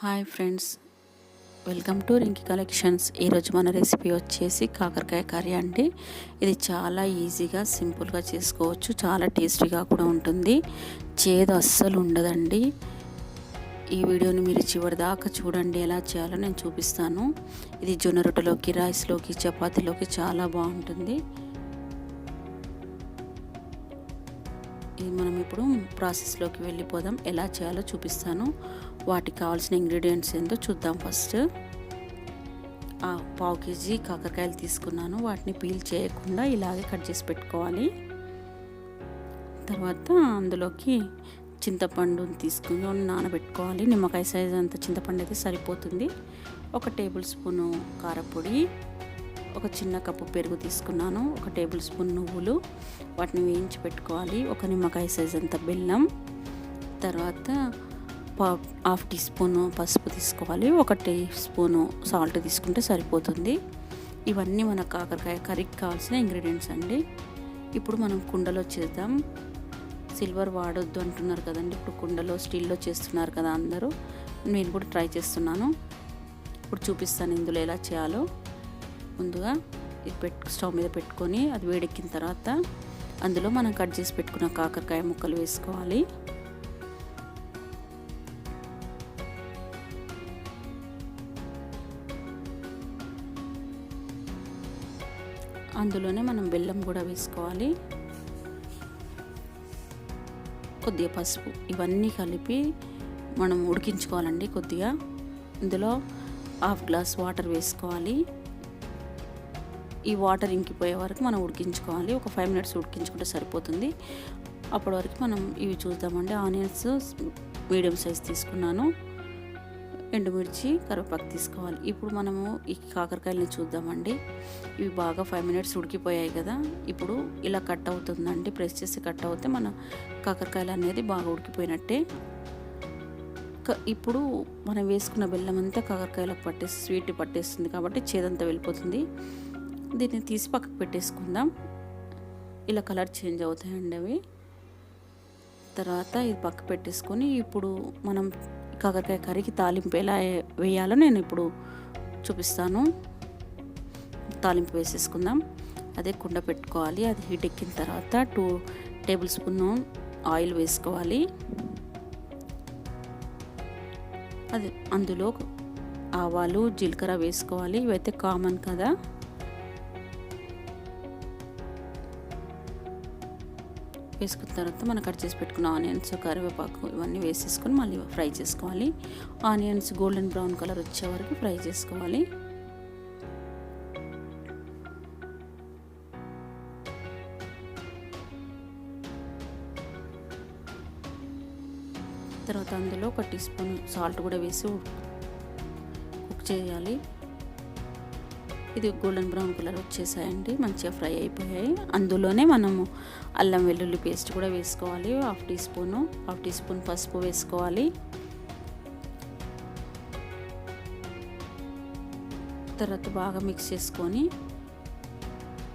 Hi friends, welcome to Rinki collections. ఈరోజు మన recipe వచ్చేసి కాకరకాయ కర్రీ అండి. ఇది చాలా ఈజీగా సింపుల్గా చేసుకోవచ్చు, చాలా టేస్టీగా కూడా ఉంటుంది, చేదు అస్సలు ఉండదండి. ఈ వీడియోని మీరు చివరి దాకా చూడండి, ఎలా చేయాలో నేను చూపిస్తాను. ఇది జొన్న రొట్టెలోకి, రైస్లోకి, చపాతీలోకి చాలా బాగుంటుంది. ఇది మనం ఇప్పుడు ప్రాసెస్లోకి వెళ్ళిపోదాం. ఎలా చేయాలో చూపిస్తాను. వాటికి కావాల్సిన ఇంగ్రీడియంట్స్ ఏంటో చూద్దాం. ఫస్ట్ పావు కేజీ కాకరకాయలు తీసుకున్నాను. వాటిని పీల్ చేయకుండా ఇలాగే కట్ చేసి పెట్టుకోవాలి. తర్వాత అందులోకి చింతపండు తీసుకుని నానబెట్టుకోవాలి. నిమ్మకాయ సైజ్ అంత చింతపండు అయితే సరిపోతుంది. 1 టేబుల్ స్పూను కారపొడి, ఒక చిన్న కప్పు పెరుగు తీసుకున్నాను, 1 టేబుల్ స్పూన్ నువ్వులు, వాటిని వేయించి పెట్టుకోవాలి. 1 నిమ్మకాయ సైజ్ అంత బెల్లం, తర్వాత 1/2 టీ స్పూను పసుపు తీసుకోవాలి, 1 టీ స్పూను సాల్ట్ తీసుకుంటే సరిపోతుంది. ఇవన్నీ మన కాకరకాయ కర్రీకి కావాల్సిన ఇంగ్రీడియంట్స్ అండి. ఇప్పుడు మనం కుండలో చేద్దాం. సిల్వర్ వాడొద్దు అంటున్నారు కదండి, ఇప్పుడు కుండలో స్టీల్లో చేస్తున్నారు కదా అందరూ. నేను కూడా ట్రై చేస్తున్నాను. ఇప్పుడు చూపిస్తాను ఇందులో ఎలా చేయాలో. ముందుగా ఇది స్టవ్ మీద పెట్టుకొని అది వేడెక్కిన తర్వాత అందులో మనం కట్ చేసి పెట్టుకున్న కాకరకాయ ముక్కలు వేసుకోవాలి. అందులోనే మనం బెల్లం కూడా వేసుకోవాలి, కొద్దిగా పసుపు, ఇవన్నీ కలిపి మనం ఉడికించుకోవాలండి. కొద్దిగా ఇందులో 1/2 గ్లాస్ వాటర్ వేసుకోవాలి. ఈ వాటర్ ఇంకిపోయే వరకు మనం ఉడికించుకోవాలి. ఒక 5 మినిట్స్ ఉడికించుకుంటే సరిపోతుంది. అప్పటి వరకు మనం ఇవి చూద్దామండి. ఆనియన్స్ మీడియం సైజ్ తీసుకున్నాను, ఎండుమిర్చి, కరివేపాకు తీసుకోవాలి. ఇప్పుడు మనము ఈ కాకరకాయలని చూద్దామండి. ఇవి బాగా 5 మినిట్స్ ఉడికిపోయాయి కదా. ఇప్పుడు ఇలా కట్ అవుతుందండి, ప్రెస్ చేసి కట్ అవుతే మన కాకరకాయలు అనేది బాగా ఉడికిపోయినట్టే. ఇప్పుడు మనం వేసుకున్న బెల్లం అంతా కాకరకాయలకు పట్టేసి స్వీట్ పట్టేస్తుంది కాబట్టి చేదంతా వెళ్ళిపోతుంది. దీన్ని తీసి పక్కకు పెట్టేసుకుందాం. ఇలా కలర్ చేంజ్ అవుతాయండి అవి. తర్వాత ఇది పక్క పెట్టేసుకొని ఇప్పుడు మనం కాకరకాయ కర్రీకి తాలింపు ఎలా వేయాలో నేను ఇప్పుడు చూపిస్తాను. తాలింపు వేసేసుకుందాం. అదే కుండ పెట్టుకోవాలి. అది హీట్ ఎక్కిన తర్వాత 2 టేబుల్ స్పూన్ ఆయిల్ వేసుకోవాలి. అది అందులో ఆవాలు, జీలకర్ర వేసుకోవాలి. ఇవైతే కామన్ కదా. వేసుకున్న తర్వాత మనం కట్ చేసి పెట్టుకున్న ఆనియన్స్, కరివేపాకు ఇవన్నీ వేసేసుకొని మళ్ళీ ఫ్రై చేసుకోవాలి. ఆనియన్స్ గోల్డెన్ బ్రౌన్ కలర్ వచ్చే వరకు ఫ్రై చేసుకోవాలి. తర్వాత అందులో 1 టీ స్పూన్ సాల్ట్ కూడా వేసి కుక్ చేయాలి. ఇది గోల్డెన్ బ్రౌన్ కలర్ వచ్చేసాయండి, మంచిగా ఫ్రై అయిపోయాయి. అందులోనే మనము అల్లం వెల్లుల్లి పేస్ట్ కూడా వేసుకోవాలి. 1/2 టీ స్పూన్ పసుపు వేసుకోవాలి. తర్వాత బాగా మిక్స్ చేసుకొని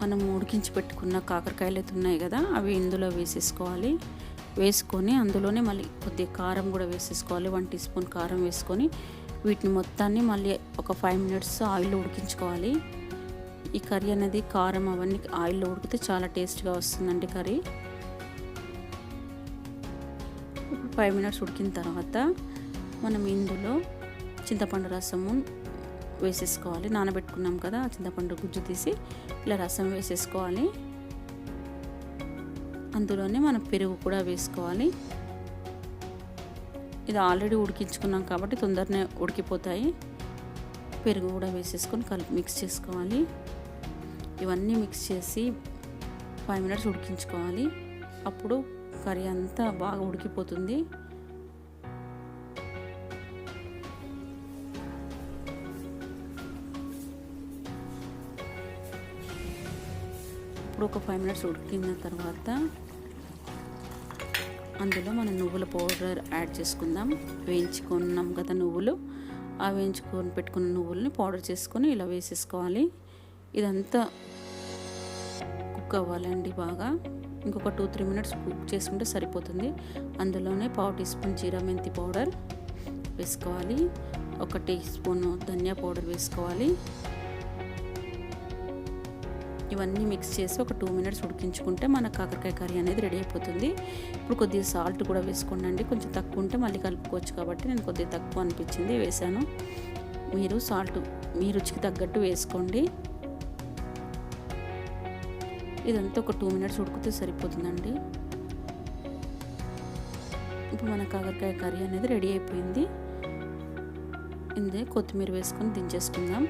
మనం ఉడికించి పెట్టుకున్న కాకరకాయలు అయితే ఉన్నాయి కదా, అవి ఇందులో వేసేసుకోవాలి. వేసుకొని అందులోనే మళ్ళీ కొద్దిగా కారం కూడా వేసేసుకోవాలి. 1 టీ స్పూన్ కారం వేసుకొని వీటిని మొత్తాన్ని మళ్ళీ ఒక 5 మినిట్స్ ఆయిల్లో ఉడికించుకోవాలి. ఈ కర్రీ అనేది కారం అవన్నీ ఆయిల్లో ఉడికితే చాలా టేస్ట్గా వస్తుందండి కర్రీ. ఇప్పుడు 5 మినిట్స్ ఉడికిన తర్వాత మనం ఇందులో చింతపండు రసము వేసేసుకోవాలి. నానబెట్టుకున్నాం కదా, చింతపండు గుజ్జు తీసి ఇలా రసం వేసేసుకోవాలి. అందులోనే మనం పెరుగు కూడా వేసుకోవాలి. ఇది ఆల్రెడీ ఉడికించుకున్నాం కాబట్టి తొందరనే ఉడికిపోతాయి. పెరుగు కూడా వేసేసుకొని కలిపి మిక్స్ చేసుకోవాలి. ఇవన్నీ మిక్స్ చేసి 5 మినిట్స్ ఉడికించుకోవాలి. అప్పుడు కర్రీ అంతా బాగా ఉడికిపోతుంది. ఇప్పుడు ఒక 5 మినిట్స్ ఉడికిన తర్వాత అందులో మనం నువ్వుల పౌడర్ యాడ్ చేసుకుందాం. వేయించుకున్నాం కదా నువ్వులు, ఆ వేయించుకొని పెట్టుకున్న నువ్వుల్ని పౌడర్ చేసుకొని ఇలా వేసేసుకోవాలి. ఇదంతా కుక్ అవ్వాలండి బాగా. ఇంకొక 2-3 మినిట్స్ కుక్ చేసుకుంటే సరిపోతుంది. అందులోనే 1/2 టీ స్పూన్ జీరా మెంతి పౌడర్, వేసుకోవాలి, 1 టీ స్పూను ధనియా పౌడర్ వేసుకోవాలి. ఇవన్నీ మిక్స్ చేసి ఒక 2 మినిట్స్ ఉడికించుకుంటే మన కాకరకాయ కర్రీ అనేది రెడీ అయిపోతుంది. ఇప్పుడు కొద్దిగా సాల్ట్ కూడా వేసుకోండి, కొంచెం తక్కువ ఉంటే మళ్ళీ కలుపుకోవచ్చు కాబట్టి నేను కొద్దిగా తక్కువ అనిపించింది వేసాను. మీరు సాల్ట్ మీ రుచికి తగ్గట్టు వేసుకోండి. ఇదంతా ఒక 2 మినిట్స్ ఉడికితే సరిపోతుందండి. ఇప్పుడు మన కాకరకాయ కర్రీ అనేది రెడీ అయిపోయింది. ఇందే కొత్తిమీర వేసుకొని దించేసుకుందాం.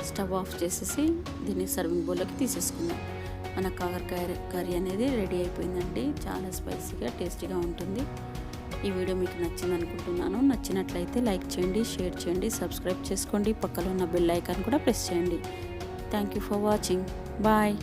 స్టవ్ ఆఫ్ చేసేసి దీన్ని సర్వింగ్ బౌల్లోకి తీసేసుకుందాం. మన కాకరకాయ కర్రీ అనేది రెడీ అయిపోయిందండి. చాలా స్పైసీగా టేస్టీగా ఉంటుంది. ఈ వీడియో మీకు నచ్చింది అనుకుంటున్నాను. నచ్చినట్లయితే లైక్ చేయండి, షేర్ చేయండి, సబ్స్క్రైబ్ చేసుకోండి, పక్కలో ఉన్న బెల్ ఐకాన్ కూడా ప్రెస్ చేయండి. Thank you for watching. Bye.